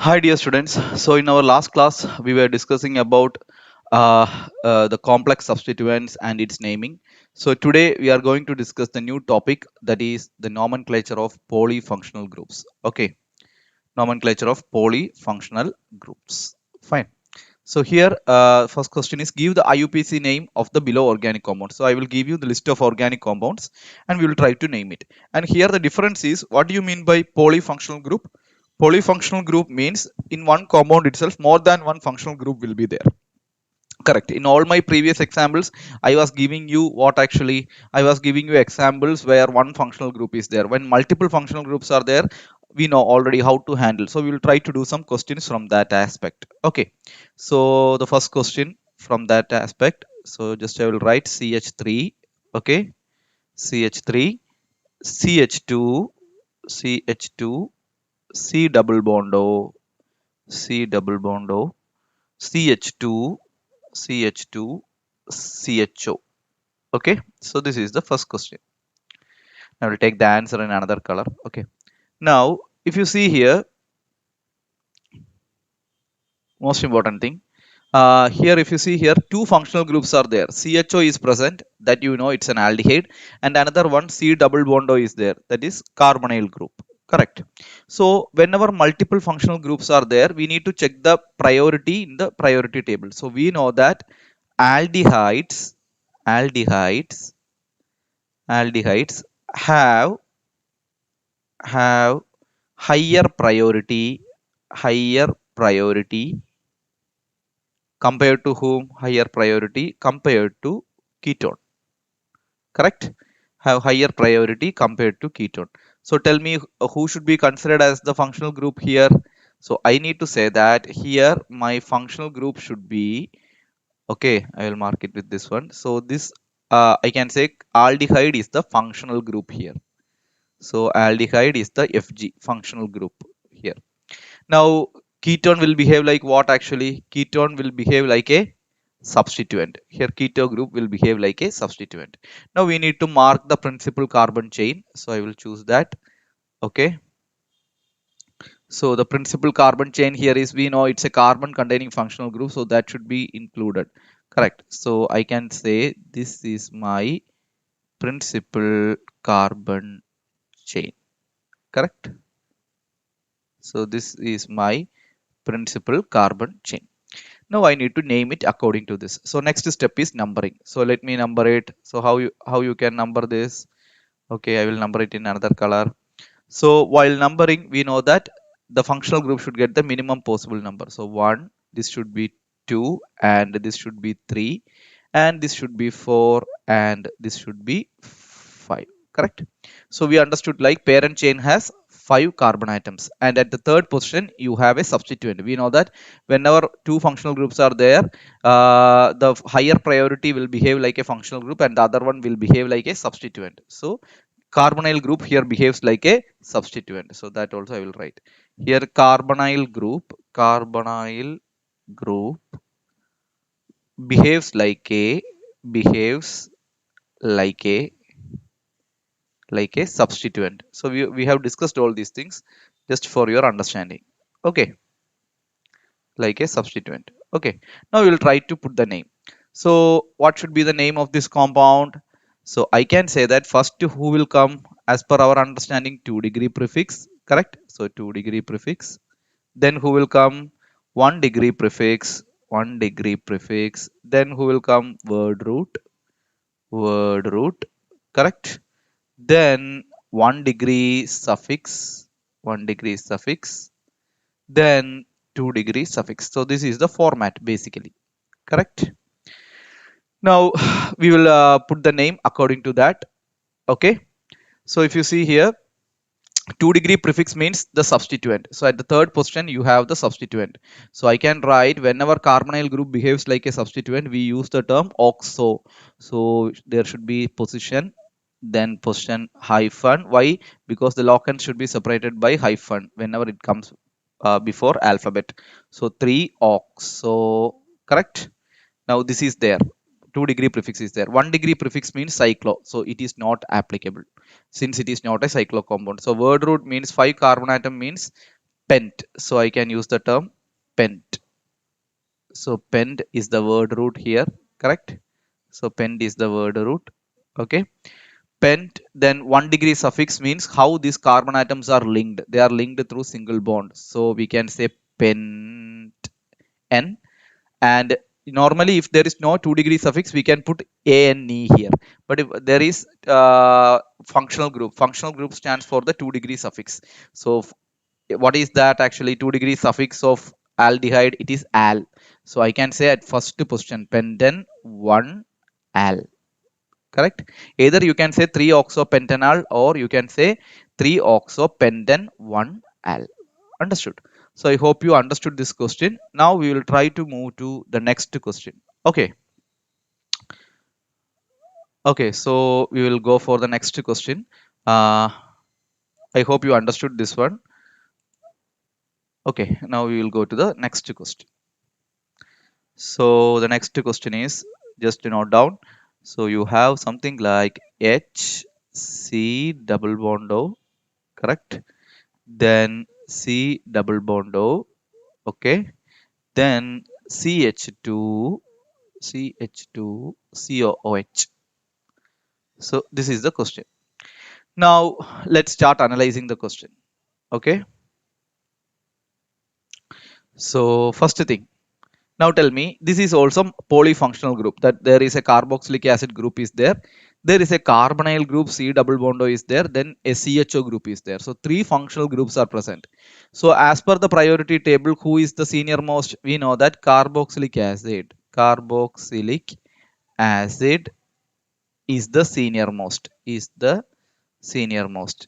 Hi dear students. So in our last class we were discussing about the complex substituents and its naming. So today we are going to discuss the new topic, that is the nomenclature of polyfunctional groups. Okay, nomenclature of polyfunctional groups. Fine. So here first question is, give the IUPAC name of the below organic compounds. So I will give you the list of organic compounds and we will try to name it. And here the difference is, what do you mean by polyfunctional group? Polyfunctional group means in one compound itself more than one functional group will be there. Correct. In all my previous examples, I was giving you what actually I was giving you examples where one functional group is there. When multiple functional groups are there, we know already how to handle. So we will try to do some questions from that aspect. Okay. So the first question from that aspect. So just I will write CH3. Okay. CH3, CH2, CH2, C double bond O, C double bond O, CH2, CH2, CHO. Okay, so this is the first question. I will take the answer in another color. Okay, now if you see here, most important thing, here if you see here, two functional groups are there. CHO is present, that you know it's an aldehyde, and another one C double bond O is there, that is carbonyl group. Correct. So whenever multiple functional groups are there, we need to check the priority in the priority table. So we know that aldehydes, aldehydes, aldehydes have higher priority, higher priority compared to whom? Higher priority compared to ketone. Correct? Have higher priority compared to ketone. So tell me who should be considered as the functional group here. So I need to say that here my functional group should be, okay, I will mark it with this one. So this I can say aldehyde is the functional group here. So aldehyde is the FG functional group here. Now ketone will behave like what actually? Ketone will behave like a substituent. Here keto group will behave like a substituent. Now we need to mark the principal carbon chain. So I will choose that. Okay. So the principal carbon chain here is, we know it's a carbon containing functional group. So that should be included. Correct. So I can say this is my principal carbon chain. Correct. So this is my principal carbon chain. Now I need to name it according to this. So next step is numbering. So let me number it. So how you can number this? Okay, I will number it in another color. So while numbering, we know that the functional group should get the minimum possible number. So 1, this should be 2, and this should be 3, and this should be 4, and this should be 5. Correct? So we understood, like, parent chain has 5 carbon atoms, and at the third position you have a substituent. We know that whenever two functional groups are there, the higher priority will behave like a functional group and the other one will behave like a substituent. So carbonyl group here behaves like a substituent. So that also I will write here. Carbonyl group behaves like a behaves like a substituent. So we have discussed all these things just for your understanding. Okay, like a substituent. Okay, now we will try to put the name. So what should be the name of this compound? So I can say that first who will come as per our understanding, 2 degree prefix. Correct? So 2 degree prefix. Then who will come? 1 degree prefix. 1 degree prefix. Then who will come? Word root. Word root. Correct? Then 1 degree suffix. 1 degree suffix. Then 2 degree suffix. So this is the format basically. Correct? Now we will put the name according to that. Okay. So if you see here, 2 degree prefix means the substituent. So at the third position you have the substituent. So I can write, whenever carbonyl group behaves like a substituent, we use the term oxo. So there should be position, then position hyphen. Why? Because the locant should be separated by hyphen whenever it comes before alphabet. So 3 oxo. Correct? Now this is there. 2 degree prefix is there. 1 degree prefix means cyclo. So it is not applicable since it is not a cyclo compound. So word root means 5 carbon atom means pent. So I can use the term pent. So pent is the word root here, correct? So pent is the word root. Okay. Pent, then 1 degree suffix means how these carbon atoms are linked. They are linked through single bond. So we can say pent n. And normally if there is no 2 degree suffix, we can put a and e here. But if there is functional group stands for the 2 degree suffix. So what is that actually? 2 degree suffix of aldehyde, it is al. So I can say at first position pentan 1 al, correct? Either you can say 3-oxopentanal or you can say 3-oxopentan 1 al. Understood? So I hope you understood this question. Now we will try to move to the next question. Okay. Okay, so we will go for the next question. I hope you understood this one. Okay, now we will go to the next question. So the next question is, just to note down. So you have something like H C double bond O, correct? Then C double bond O, okay? Then CH2 COOH. So this is the question. Now let's start analyzing the question. Okay. So first thing. Now tell me, this is also polyfunctional group, that there is a carboxylic acid group is there. There is a carbonyl group C double bond O is there. Then a CHO group is there. So three functional groups are present. So as per the priority table, who is the senior most? We know that carboxylic acid. Carboxylic acid is the senior most. Is the senior most.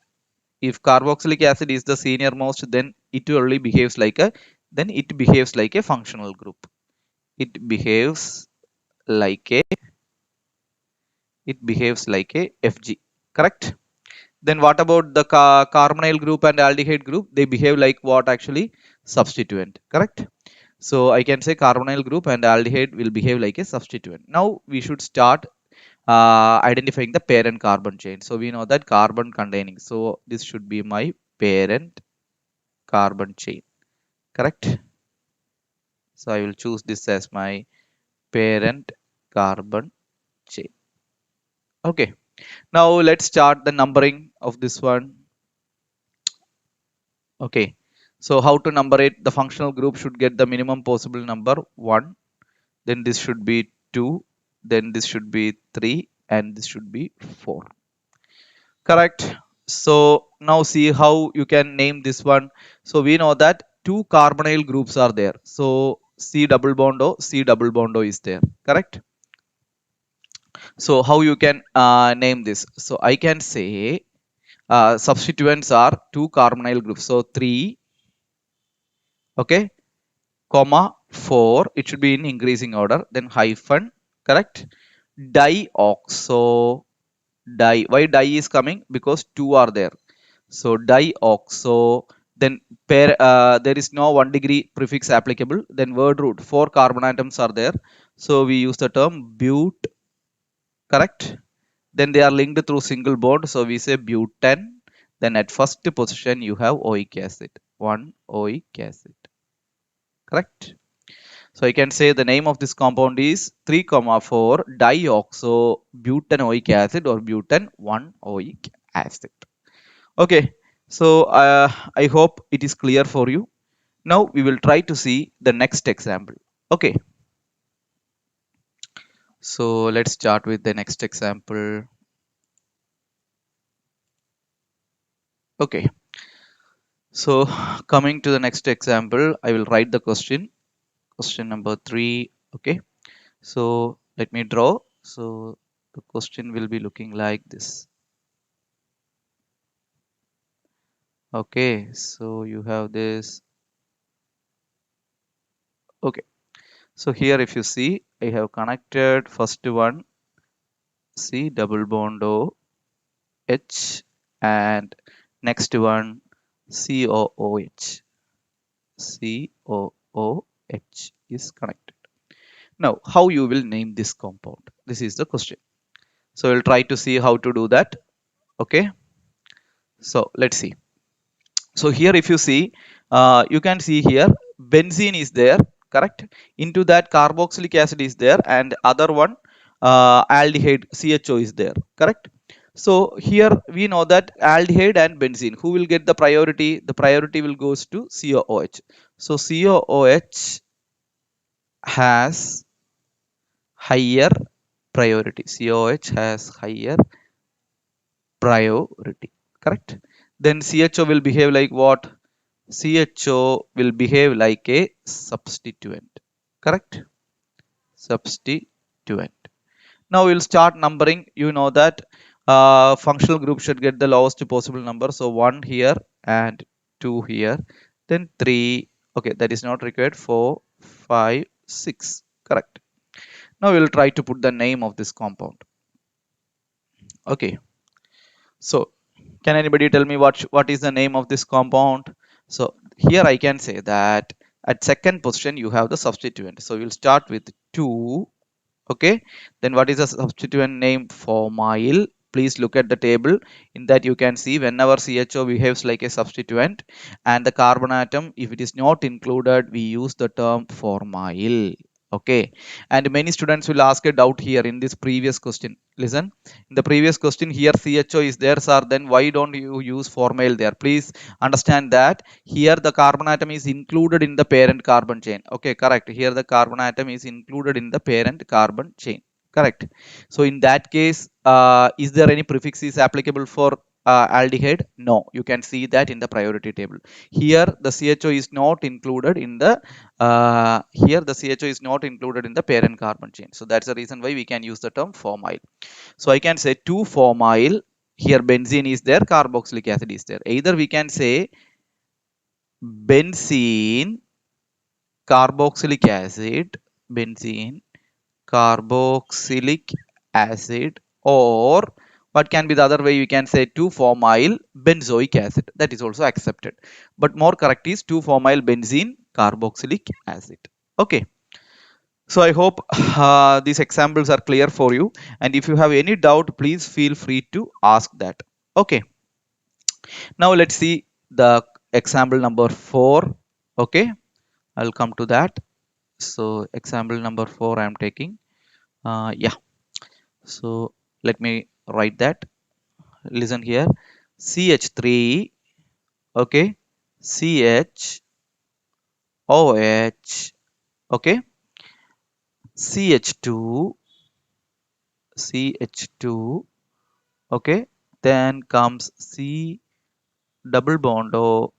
If carboxylic acid is the senior most, then it only behaves like a functional group. It behaves like a FG, correct? Then what about the carbonyl group and aldehyde group? They behave like what actually? Substituent, correct? So I can say carbonyl group and aldehyde will behave like a substituent. Now we should start identifying the parent carbon chain. So we know that carbon containing. So this should be my parent carbon chain, correct? So I will choose this as my parent carbon chain. Okay. Now let's start the numbering of this one. Okay. So how to number it? The functional group should get the minimum possible number 1. Then this should be 2. Then this should be 3. And this should be 4. Correct. So now see how you can name this one. So we know that 2 carbonyl groups are there. So C double bond O, C double bond O is there. Correct. So how you can name this? So I can say substituents are 2 carbonyl groups. So 3, okay, comma 4. It should be in increasing order. Then hyphen, correct. Dioxo, Why di is coming? Because 2 are there. So dioxo. Then there is no 1 degree prefix applicable. Then word root, 4 carbon atoms are there. So we use the term but, correct. Then they are linked through single bond. So we say butane. Then at first position you have oic acid. 1 oic acid. Correct. So I can say the name of this compound is 3,4 dioxobutanoic acid or butane 1 oic acid. Okay. So I hope it is clear for you. Now we will try to see the next example. Okay. So let's start with the next example. Okay. So coming to the next example, I will write the question. Question number 3. Okay. So let me draw. So the question will be looking like this. Okay. So you have this. Okay. So here if you see, I have connected first one C double bond O H and next one COOH. COOH is connected. Now, how you will name this compound? This is the question. So we'll try to see how to do that. Okay. So let's see. So here if you see, you can see here benzene is there, correct? Into that carboxylic acid is there, and other one aldehyde CHO is there, correct? So here we know that aldehyde and benzene, who will get the priority? The priority will goes to COOH. So COOH has higher priority. COOH has higher priority, correct? Then CHO will behave like what? CHO will behave like a substituent, correct? Substituent. Now we'll start numbering. You know that functional group should get the lowest possible number. So 1 here and 2 here, then 3. Okay, that is not required. 4, 5, 6. Correct. Now we'll try to put the name of this compound. Okay. So can anybody tell me what is the name of this compound? So here I can say that at second position you have the substituent. So we'll start with 2. Okay, then what is the substituent name? Formyl. Please look at the table. In that you can see whenever CHO behaves like a substituent and the carbon atom, if it is not included, we use the term formyl. Okay, and many students will ask a doubt here in this previous question. Listen, in the previous question here CHO is there, sir, then why don't you use formyl there? Please understand that here the carbon atom is included in the parent carbon chain. Okay, correct. Here the carbon atom is included in the parent carbon chain, correct? So in that case, is there any prefix is applicable for aldehyde? No, you can see that in the priority table. Here the CHO is not included in the here the CHO is not included in the parent carbon chain. So that's the reason why we can use the term formyl. So I can say 2 formyl. Here benzene is there, carboxylic acid is there. Either we can say benzene carboxylic acid, benzene carboxylic acid, or what can be the other way? We can say 2 formyl benzoic acid. That is also accepted, but more correct is 2 formyl benzene carboxylic acid. Okay, so I hope these examples are clear for you, and if you have any doubt, please feel free to ask that. Okay, now let's see the example number 4. Okay, I'll come to that. So example number 4 I am taking. Yeah, so let me write that. Listen here. CH3, okay, CHOH, okay, CH2, CH2, okay, then comes C double bond OH,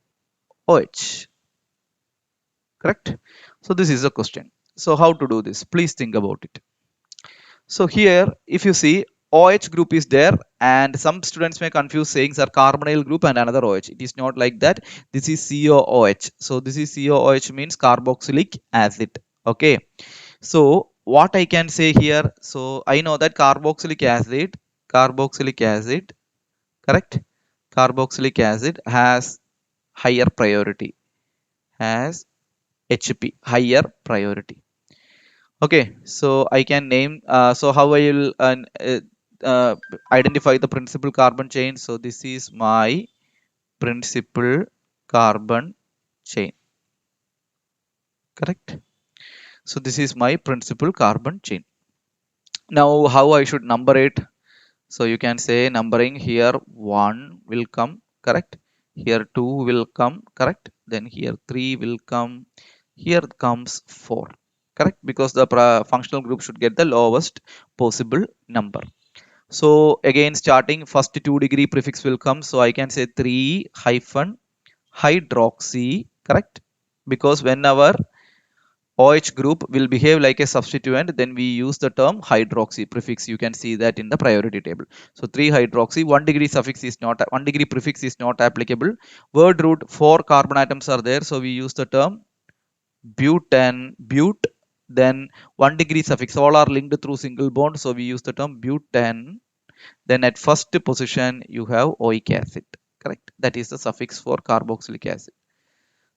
correct? So this is a question. So how to do this? Please think about it. So here, if you see, OH group is there, and some students may confuse saying are carbonyl group and another OH. It is not like that. This is COOH. So this is COOH means carboxylic acid. Okay. So what I can say here, so I know that carboxylic acid, correct? Carboxylic acid has higher priority, has HP, higher priority. Okay, so I can name, so how I will identify the principal carbon chain? So this is my principal carbon chain, correct? So this is my principal carbon chain. Now how I should number it? So you can say numbering here 1 will come, correct? Here 2 will come, correct? Then here 3 will come, here comes 4, correct? Because the functional group should get the lowest possible number. So again starting first 2-degree prefix will come, so I can say 3 hyphen hydroxy, correct? Because whenever OH group will behave like a substituent, then we use the term hydroxy prefix. You can see that in the priority table. So 3 hydroxy, 1-degree suffix is not, 1-degree prefix is not applicable. Word root 4 carbon atoms are there, so we use the term butane, but. Then 1-degree suffix, all are linked through single bond, so we use the term butane. Then at first position you have oic acid, correct? That is the suffix for carboxylic acid.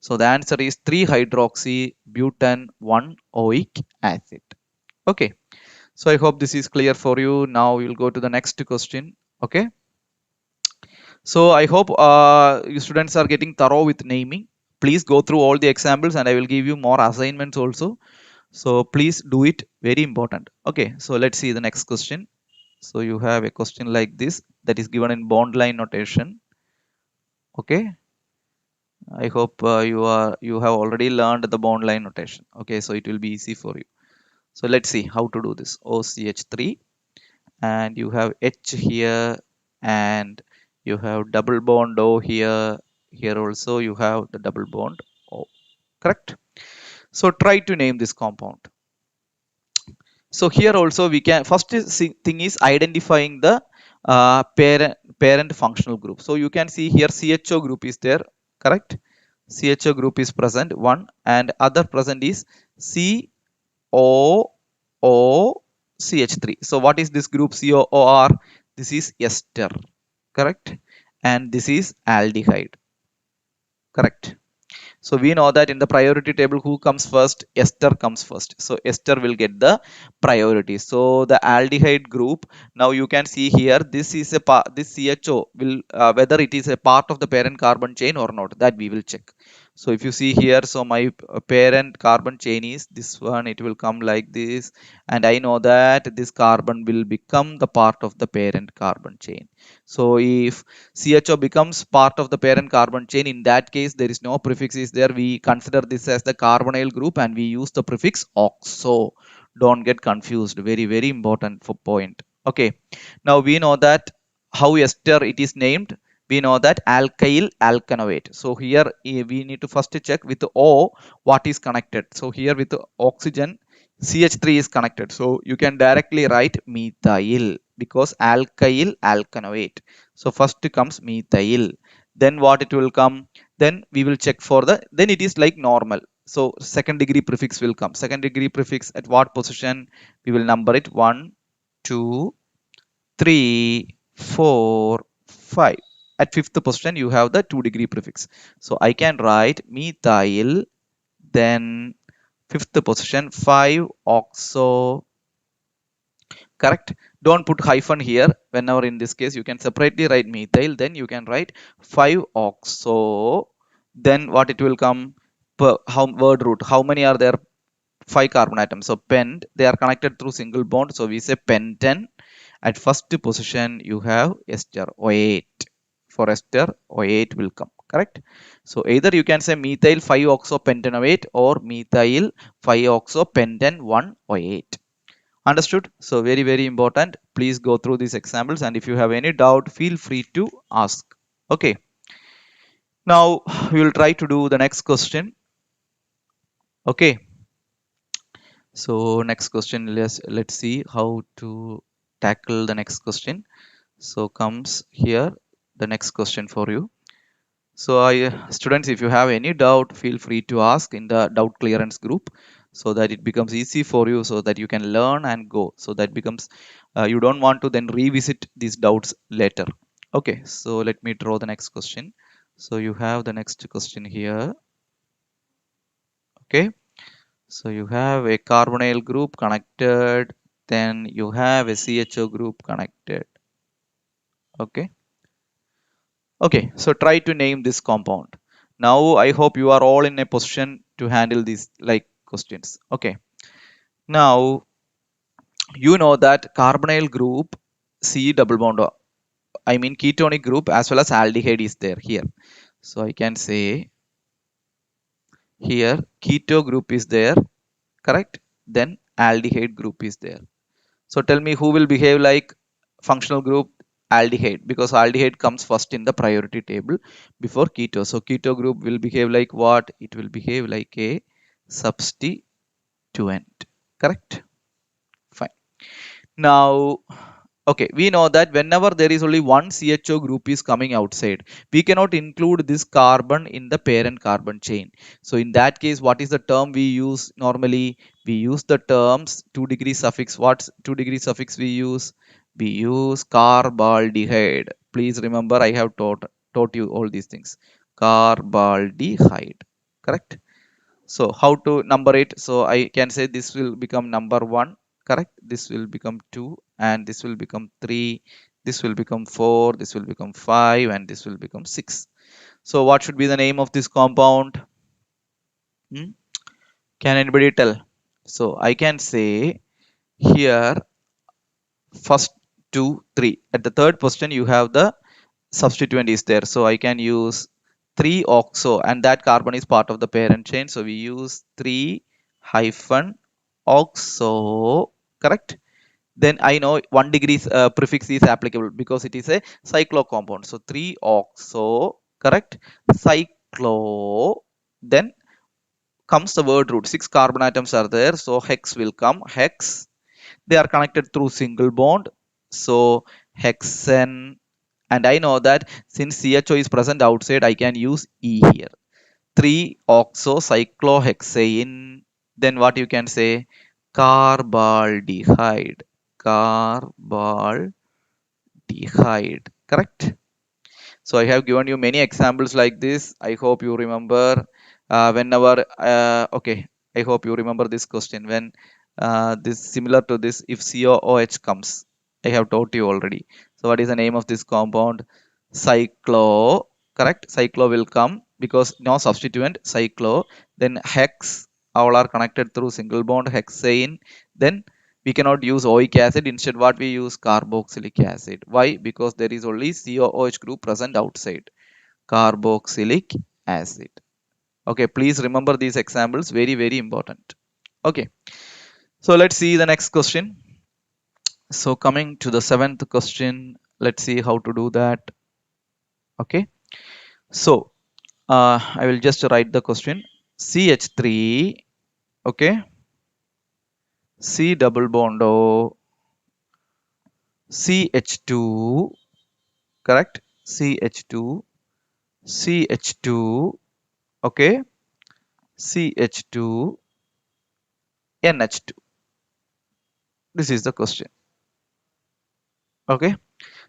So the answer is 3 hydroxy butane 1 oic acid. Okay, so I hope this is clear for you. Now we will go to the next question. Okay, So I hope you students are getting thorough with naming. Please go through all the examples and I will give you more assignments also. So please do it, very important. Okay, so let's see the next question. So you have a question like this that is given in bond line notation. Okay, I hope you have already learned the bond line notation. Okay, so it will be easy for you. So let's see how to do this. OCH3, and you have H here, and you have double bond O here. Here also you have the double bond O. Correct? So try to name this compound. So here also we can thing is identifying the parent functional group. So you can see here CHO group is there, correct? CHO group is present one, and other present is COOCH3. So what is this group COOR? This is ester, correct? And this is aldehyde, correct? So we know that in the priority table, who comes first? Ester comes first. So ester will get the priority. So the aldehyde group, now you can see here, this is a this CHO will whether it is a part of the parent carbon chain or not, that we will check. So if you see here, so my parent carbon chain is this one, it will come like this, and I know that this carbon will become the part of the parent carbon chain. So if CHO becomes part of the parent carbon chain, in that case there is no prefix is there, we consider this as the carbonyl group and we use the prefix oxo. Don't get confused, very very important for point. Okay, now we know that how ester it is named. We know that alkyl alkanoate. So here we need to first check with O what is connected. So here with oxygen CH3 is connected, so you can directly write methyl because alkyl alkanoate. So first comes methyl, then what it will come, then we will check for the, then it is like normal. So second degree prefix will come. Second degree prefix at what position? We will number it 1 2 3 4 5. At fifth position you have the 2 degree prefix. So I can write methyl, then fifth position 5 oxo, correct? Don't put hyphen here. Whenever in this case you can separately write methyl, then you can write 5 oxo, then what it will come, per how word root, how many are there? 5 carbon atoms. So pent, they are connected through single bond, so we say pentan. At first position you have ester O8. For ester O8 will come, correct? So either you can say methyl 5 oxo pentanoate or methyl 5 oxo pentan 1 O8. Understood? So very very important, please go through these examples, and if you have any doubt feel free to ask. Okay, now we will try to do the next question. Okay, so next question, let's see how to tackle the next question. So comes here the next question for you. So students, if you have any doubt feel free to ask in the doubt clearance group, so that it becomes easy for you, so that you can learn and go, so that becomes you don't want to then revisit these doubts later. Okay, so let me draw the next question. So you have the next question here. Okay, so you have a carbonyl group connected, then you have a CHO group connected. Okay, okay, so try to name this compound. Now I hope you are all in a position to handle these like questions. Okay, now you know that carbonyl group C double bond, I mean ketonic group as well as aldehyde is there here. So I can say here keto group is there, correct? Then aldehyde group is there. So tell me who will behave like functional group? Aldehyde, because aldehyde comes first in the priority table before keto. So keto group will behave like what? It will behave like a substituent, correct? Fine. Now, okay, we know that whenever there is only one CHO group is coming outside, we cannot include this carbon in the parent carbon chain. So in that case, what is the term we use normally? We use the terms 2 degree suffix. What's 2 degree suffix we use? We use carbaldehyde. Please remember, I have taught you all these things. Carbaldehyde, correct? So how to number it? So I can say this will become number 1, correct? This will become 2, and this will become 3, This will become 4, this will become 5, and this will become 6. So what should be the name of this compound? Hmm? Can anybody tell? So I can say here first 2, 3. At the third position you have the substituent is there. So I can use 3-oxo, and that carbon is part of the parent chain. So we use 3-oxo, correct? Then I know 1 degree prefix is applicable because it is a cyclo compound. So 3-oxo, correct? Cyclo, then comes the word root. 6 carbon atoms are there. So hex will come. Hex. They are connected through single bond. So hexane. And I know that since CHO is present outside, I can use E here. 3-oxocyclohexane. Then what you can say? Carbaldehyde. Carbaldehyde. Correct? So I have given you many examples like this. I hope you remember whenever, okay, I hope you remember this question. When this similar to this, if COOH comes, I have taught you already. So what is the name of this compound? Cyclo, correct? Cyclo will come because no substituent, cyclo. Then hex, all are connected through single bond, hexane. Then we cannot use oic acid. Instead, what we use? Carboxylic acid. Why? Because there is only COOH group present outside. Carboxylic acid. Okay, please remember these examples. Very, very important. Okay, so let's see the next question. So coming to the seventh question, let's see how to do that. Okay, so I will just write the question. CH3, okay, C double bond O, CH2, correct? CH2, CH2, okay, CH2, NH2. This is the question. Okay,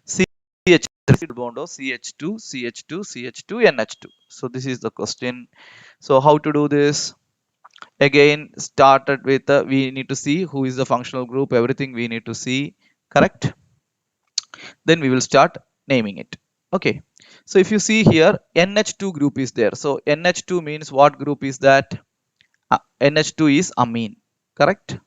CH3 bond of CH2, CH2, CH2, NH2. So this is the question. So how to do this? Again, started with we need to see who is the functional group. Everything we need to see, correct? Then we will start naming it. Okay. So if you see here, NH2 group is there. So NH2 means what group is that? NH2 is amine, correct?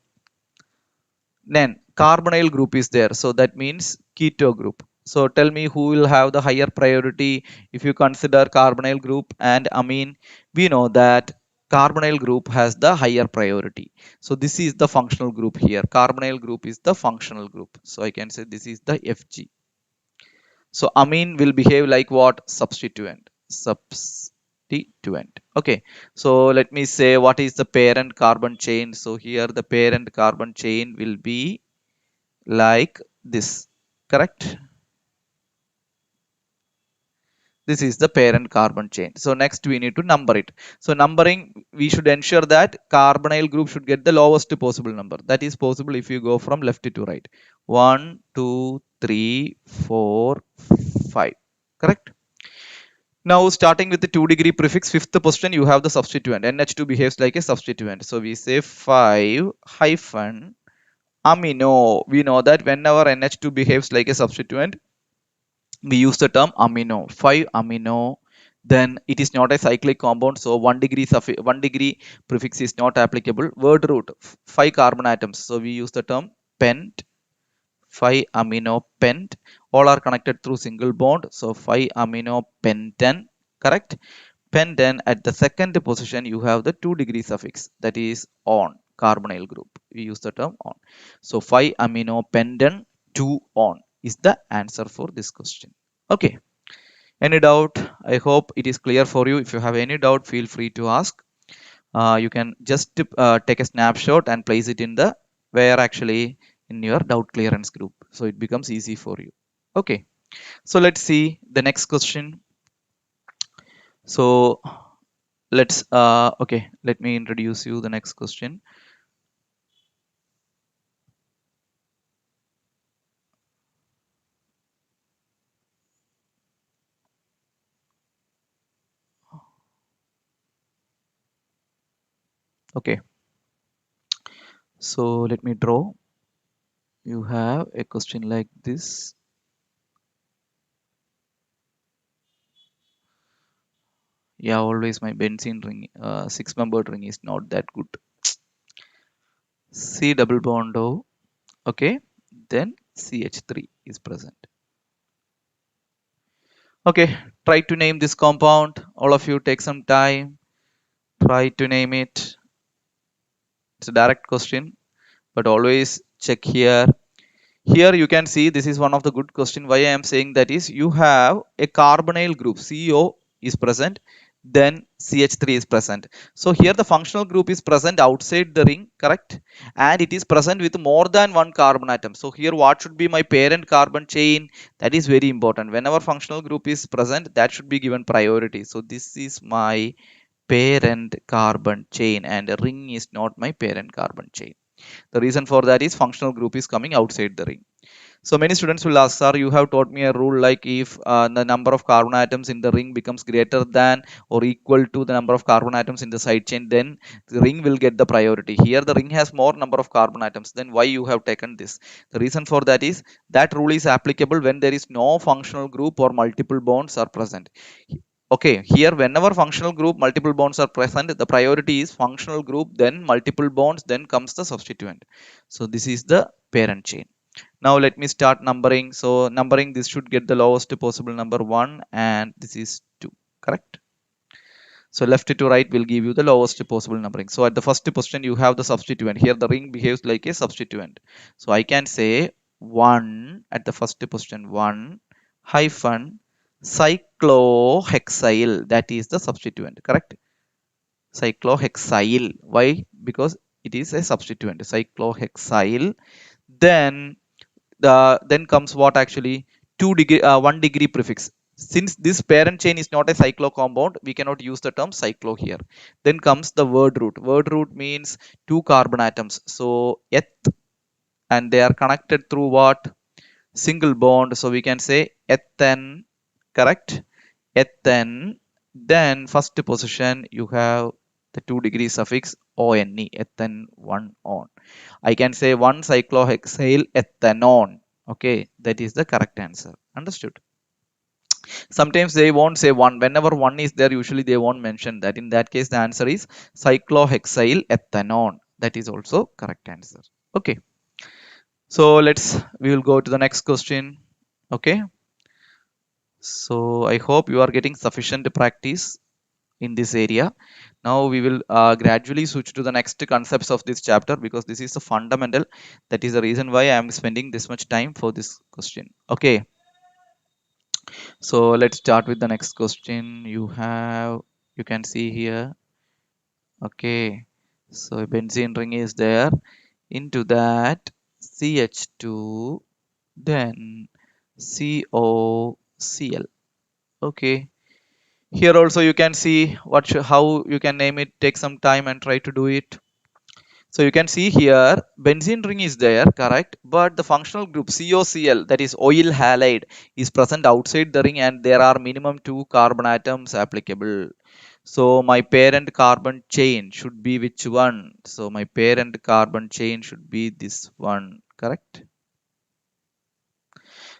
Then carbonyl group is there. So that means keto group. So tell me who will have the higher priority if you consider carbonyl group and amine. We know that carbonyl group has the higher priority. So this is the functional group here. Carbonyl group is the functional group. So I can say this is the FG. So amine will behave like what? Substituent. Substituent. Okay. So let me say what is the parent carbon chain. So here the parent carbon chain will be like this. Correct? This is the parent carbon chain. So next we need to number it. So numbering, we should ensure that carbonyl group should get the lowest possible number. That is possible if you go from left to right. 1, 2, 3, 4, 5. Correct? Now starting with the 2 degree prefix, fifth position you have the substituent. NH2 behaves like a substituent. So we say 5 hyphen amino. We know that whenever NH2 behaves like a substituent, we use the term amino. 5 amino. Then it is not a cyclic compound, so 1 degree prefix is not applicable. Word root, 5 carbon atoms. So we use the term pent. 5 amino pent. All are connected through single bond. So 5 amino pentan. Correct? Pentan at the second position you have the 2 degree suffix, that is on, carbonyl group. We use the term on. So 5 amino pentan 2 on is the answer for this question. Okay. Any doubt? I hope it is clear for you. If you have any doubt, feel free to ask. You can just take a snapshot and place it in the where actually in your doubt clearance group. So it becomes easy for you. Okay. So let's see the next question. So let's okay, let me introduce you the next question. Okay, so let me draw. You have a question like this. Yeah, always my benzene ring, six-membered ring is not that good. C double bond O, okay, then CH3 is present. Okay, try to name this compound. All of you take some time. Try to name it. It's a direct question, but always check here. Here you can see this is one of the good question. Why I am saying that is you have a carbonyl group CO is present, then CH3 is present. So here the functional group is present outside the ring, correct? And it is present with more than one carbon atom. So here what should be my parent carbon chain? That is very important. Whenever functional group is present, that should be given priority. So this is my parent carbon chain and a ring is not my parent carbon chain. The reason for that is functional group is coming outside the ring. So many students will ask, sir, you have taught me a rule like if the number of carbon atoms in the ring becomes greater than or equal to the number of carbon atoms in the side chain, then the ring will get the priority. Here the ring has more number of carbon atoms. Then why you have taken this? The reason for that is that rule is applicable when there is no functional group or multiple bonds are present. Okay, here whenever functional group multiple bonds are present, the priority is functional group, then multiple bonds, then comes the substituent. So this is the parent chain. Now let me start numbering. So numbering, this should get the lowest possible number 1 and this is 2, correct? So left to right will give you the lowest possible numbering. So at the first position you have the substituent. Here the ring behaves like a substituent. So I can say 1 at the first position, 1 hyphen cyclohexyl, that is the substituent, correct? Cyclohexyl. Why? Because it is a substituent. Cyclohexyl. Then then comes what actually 1 degree prefix. Since this parent chain is not a cyclo compound, we cannot use the term cyclo here. Then comes the word root. Word root means two carbon atoms. So eth, and they are connected through what? Single bond. So we can say ethane, correct? Ethane. Then first position you have the 2 degree suffix one, ethane 1 on. I can say 1 cyclohexyl ethanone. Okay, that is the correct answer. Understood? Sometimes they won't say 1. Whenever 1 is there, usually they won't mention that. In that case, the answer is cyclohexyl ethanone. That is also correct answer. Okay. So we will go to the next question. Okay. So I hope you are getting sufficient practice in this area. Now we will gradually switch to the next concepts of this chapter because this is the fundamental. That is the reason why I am spending this much time for this question. Okay, so let's start with the next question. You can see here. Okay, so benzene ring is there. Into that CH2, then COCl. Okay. Here also you can see how you can name it. Take some time and try to do it. So you can see here benzene ring is there, correct? But the functional group COCl, that is oil halide, is present outside the ring and there are minimum 2 carbon atoms applicable. So my parent carbon chain should be which one? So my parent carbon chain should be this one, correct?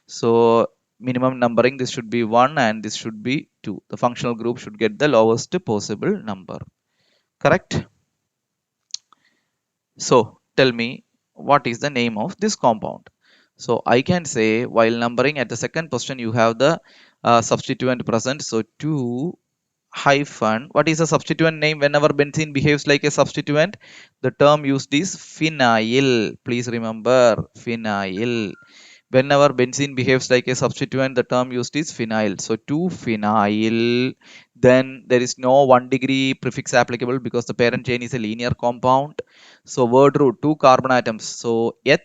So minimum numbering, this should be 1 and this should be 2. The functional group should get the lowest possible number, correct? So tell me what is the name of this compound. So I can say while numbering at the second position you have the substituent present. So 2 hyphen, what is the substituent name whenever benzene behaves like a substituent? The term used is phenyl. Please remember phenyl. Whenever benzene behaves like a substituent, the term used is phenyl. So 2-phenyl. Then there is no 1 degree prefix applicable because the parent chain is a linear compound. So word root, 2 carbon atoms. So eth,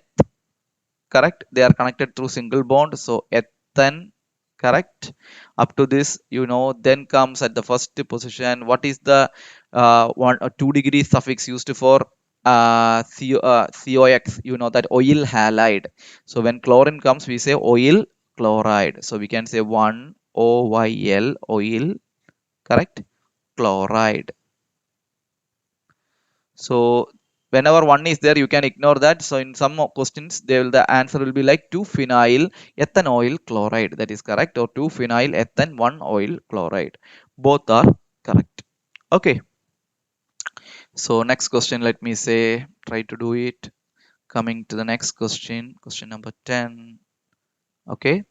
correct? They are connected through single bond. So ethane, correct? Up to this, then comes at the first position. What is the 2 degree suffix used for COX? You know that oil halide. So when chlorine comes, we say oil chloride. So we can say 1 OYL, oil, correct? Chloride. So whenever one is there, you can ignore that. So in some questions, the answer will be like 2-phenyl ethanoyl chloride. That is correct. Or 2-phenyl ethane 1 oil chloride. Both are correct. Okay, so next question, let me say, try to do it. Coming to the next question, question number 10. Okay,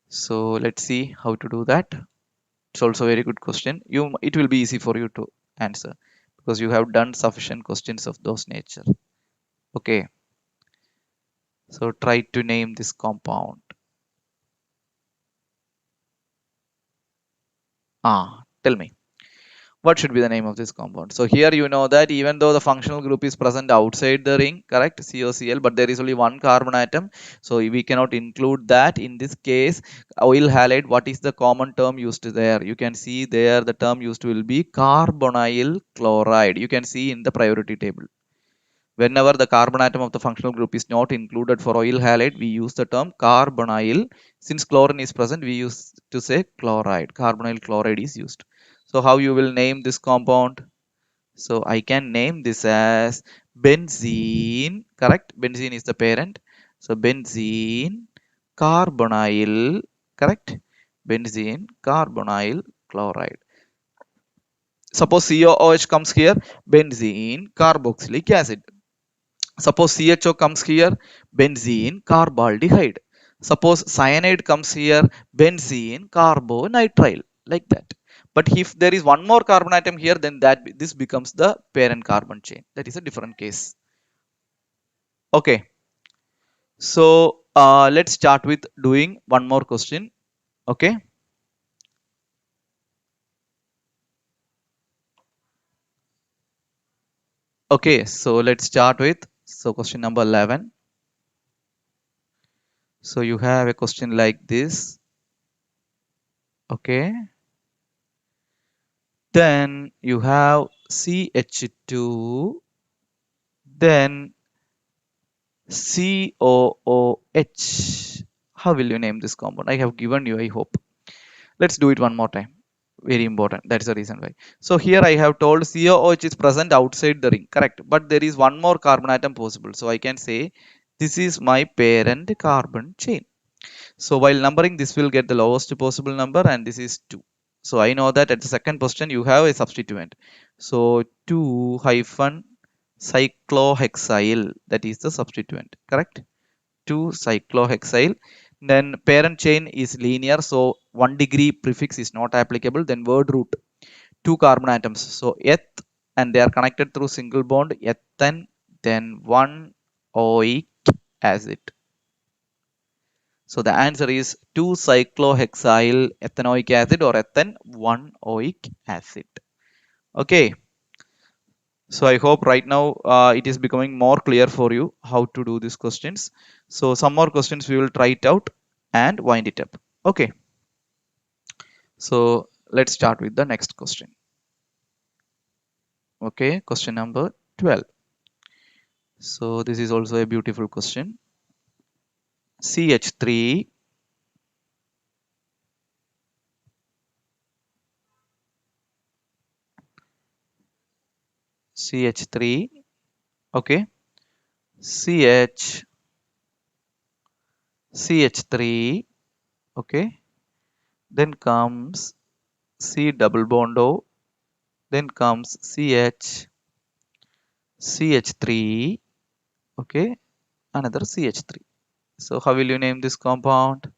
so let's see how to do that. It's also a very good question. It will be easy for you to answer because you have done sufficient questions of those nature. Okay, so try to name this compound. Tell me, what should be the name of this compound? So here you know that even though the functional group is present outside the ring, correct, COCl, but there is only one carbon atom, so we cannot include that. In this case, oil halide, what is the common term used there? You can see there the term used will be carbonyl chloride. You can see in the priority table. Whenever the carbon atom of the functional group is not included for oil halide, we use the term carbonyl. Since chlorine is present, we use to say chloride. Carbonyl chloride is used. So how you will name this compound? So I can name this as benzene, correct? Benzene is the parent. So benzene carbonyl, correct? Benzene carbonyl chloride. Suppose COOH comes here, benzene carboxylic acid. Suppose CHO comes here, benzene carbaldehyde. Suppose cyanide comes here, benzene carbonitrile, like that. But if there is one more carbon atom here, then this becomes the parent carbon chain. That is a different case. Okay, so let's start with doing one more question. Okay. Okay, so let's start with question number 11. So you have a question like this. Okay. Then you have CH2, then COOH. How will you name this compound? I have given you, I hope. Let's do it one more time. Very important. That's the reason why. So here I have told COOH is present outside the ring, correct? But there is one more carbon atom possible. So I can say this is my parent carbon chain. So while numbering, this will get the lowest possible number, and this is 2. So I know that at the second position you have a substituent. So 2 hyphen cyclohexyl, that is the substituent, correct? 2 cyclohexyl. Then parent chain is linear, so 1 degree prefix is not applicable. Then word root, 2 carbon atoms. So eth, and they are connected through single bond, ethane, then 1 oic acid. So the answer is 2-cyclohexyl ethanoic acid, or ethane 1-oic acid. Okay. So I hope right now it is becoming more clear for you how to do these questions. So some more questions we will try it out and wind it up. Okay. So let's start with the next question. Okay, question number 12. So this is also a beautiful question. CH3 CH3, okay, CH3, okay, then comes C double bond O, then comes CH3, okay, another CH3. So how will you name this compound?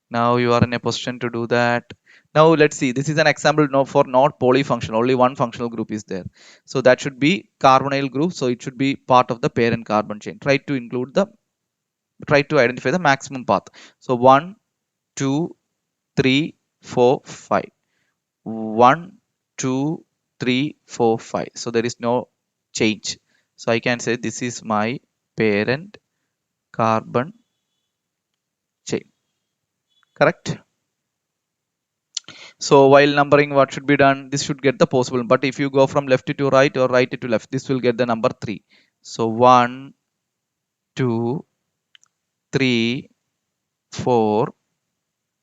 Now you are in a position to do that. Now let's see, this is an example for not polyfunctional, only one functional group is there. So that should be carbonyl group, so it should be part of the parent carbon chain. Try to identify the maximum path. So 1, 2, 3, 4, 5. 1, 2, 3, 4, 5. So there is no change. So I can say this is my parent carbon chain. Correct? So while numbering, what should be done? This should get the possible. But if you go from left to right or right to left, this will get the number 3. So 1, 2, 3, 4,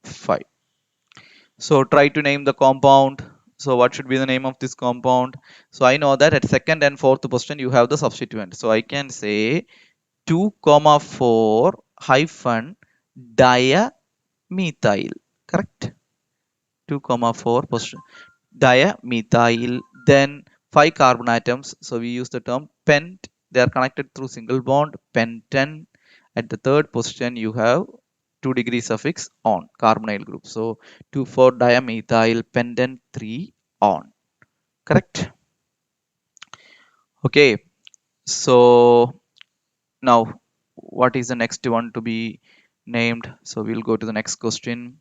5. So try to name the compound. So what should be the name of this compound? So I know that at second and fourth position you have the substituent. So I can say 2,4 hyphen diamethyl. Correct? 2,4 position. dimethyl, then 5 carbon atoms, so we use the term pent, they are connected through single bond, pentan. At the third position you have 2 degrees suffix on carbonyl group, so 2 for dimethyl pentan 3 on, correct. Okay, so now what is the next one to be named? So we'll go to the next question,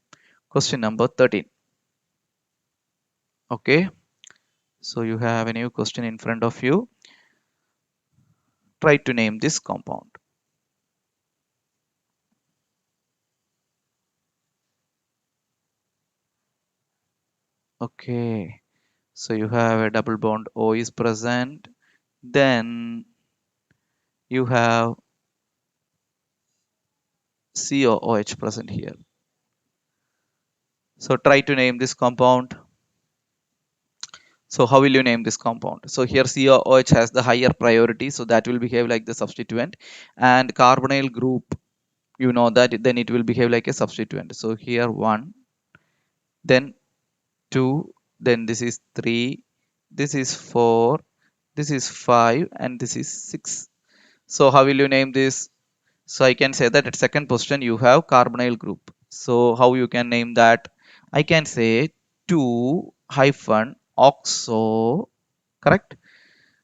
question number 13. Okay, so you have a new question in front of you. Try to name this compound. Okay, so you have a double bond O is present, then you have COOH present here. So try to name this compound. So how will you name this compound? So here COOH has the higher priority, so that will behave like the substituent, and carbonyl group, you know that, then it will behave like a substituent. So here 1, then 2, then this is 3, this is 4, this is 5, and this is 6. So how will you name this? So I can say that at second position you have carbonyl group. So how you can name that? I can say 2 hyphen oxo, correct?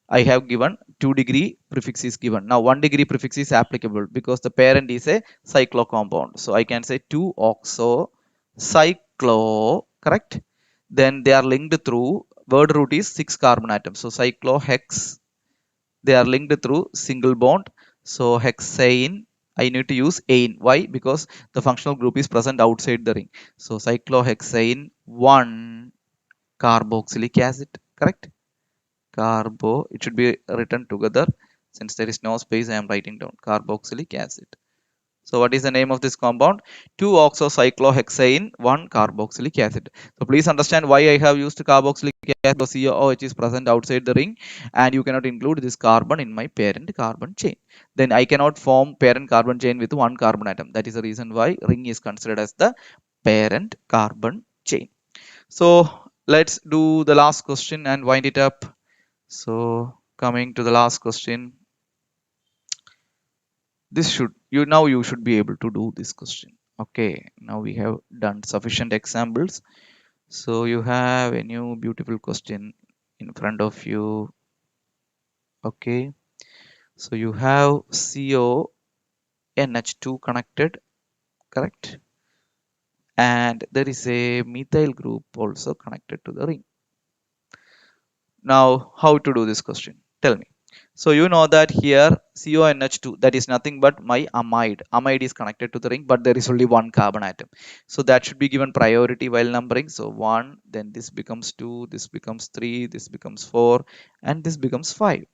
I have given 2 degree prefix is given. Now 1 degree prefix is applicable because the parent is a cyclo compound. So I can say 2 oxo cyclo, correct? Then they are linked through, word root is 6 carbon atoms. So cyclohex, they are linked through single bond. So hexane, I need to use ane. Why? Because the functional group is present outside the ring. So cyclohexane 1 carboxylic acid, correct? Carbo, it should be written together. Since there is no space, I am writing down carboxylic acid. So what is the name of this compound? 2-oxocyclohexane 1 carboxylic acid. So please understand why I have used carboxylic acid, because COOH is present outside the ring and you cannot include this carbon in my parent carbon chain. Then I cannot form parent carbon chain with one carbon atom. That is the reason why ring is considered as the parent carbon chain. So let's do the last question and wind it up. So coming to the last question, this should, you should be able to do this question. Okay, now we have done sufficient examples, so you have a new beautiful question in front of you. Okay, so you have CONH2 connected, correct, and there is a methyl group also connected to the ring. Now how to do this question, tell me. So you know that here CONH2, that is nothing but my amide. Amide is connected to the ring, but there is only one carbon atom. So that should be given priority while numbering. So 1, then this becomes 2, this becomes 3, this becomes 4, and this becomes 5.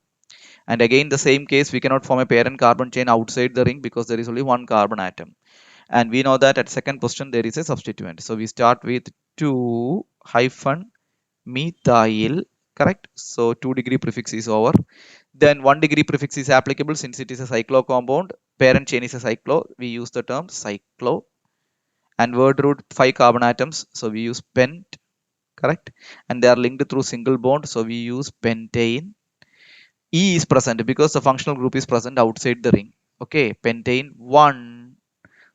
And again, the same case, we cannot form a parent carbon chain outside the ring because there is only one carbon atom. And we know that at second position, there is a substituent. So we start with 2 hyphen methyl, correct? So 2 degree prefix is over. Then 1 degree prefix is applicable since it is a cyclo compound. Parent chain is a cyclo. We use the term cyclo. And word root 5 carbon atoms. So we use pent, correct? And they are linked through single bond. So we use pentane. E is present because the functional group is present outside the ring. Okay, pentane 1.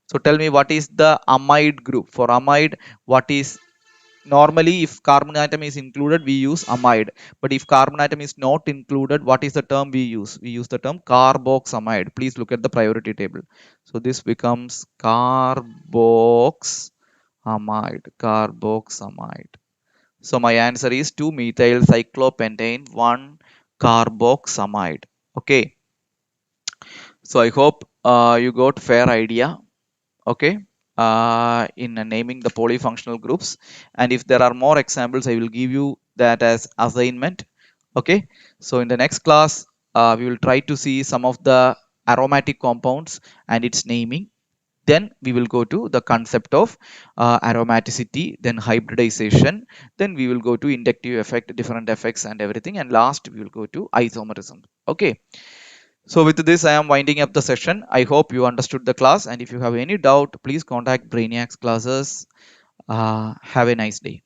So tell me what is the amide group. For amide, what is, normally if carbon atom is included we use amide, but if carbon atom is not included, what is the term we use? We use the term carboxamide. Please look at the priority table. So this becomes carboxamide. So my answer is 2 methyl cyclopentane 1 carboxamide. Okay, so I hope you got fair idea, okay, in naming the polyfunctional groups. And if there are more examples, I will give you that as assignment. Okay, so in the next class we will try to see some of the aromatic compounds and its naming. Then we will go to the concept of aromaticity, then hybridization, then we will go to inductive effect, different effects and everything, and last we will go to isomerism. Okay, so with this, I am winding up the session. I hope you understood the class. And if you have any doubt, please contact Brainiacs Classes. Have a nice day.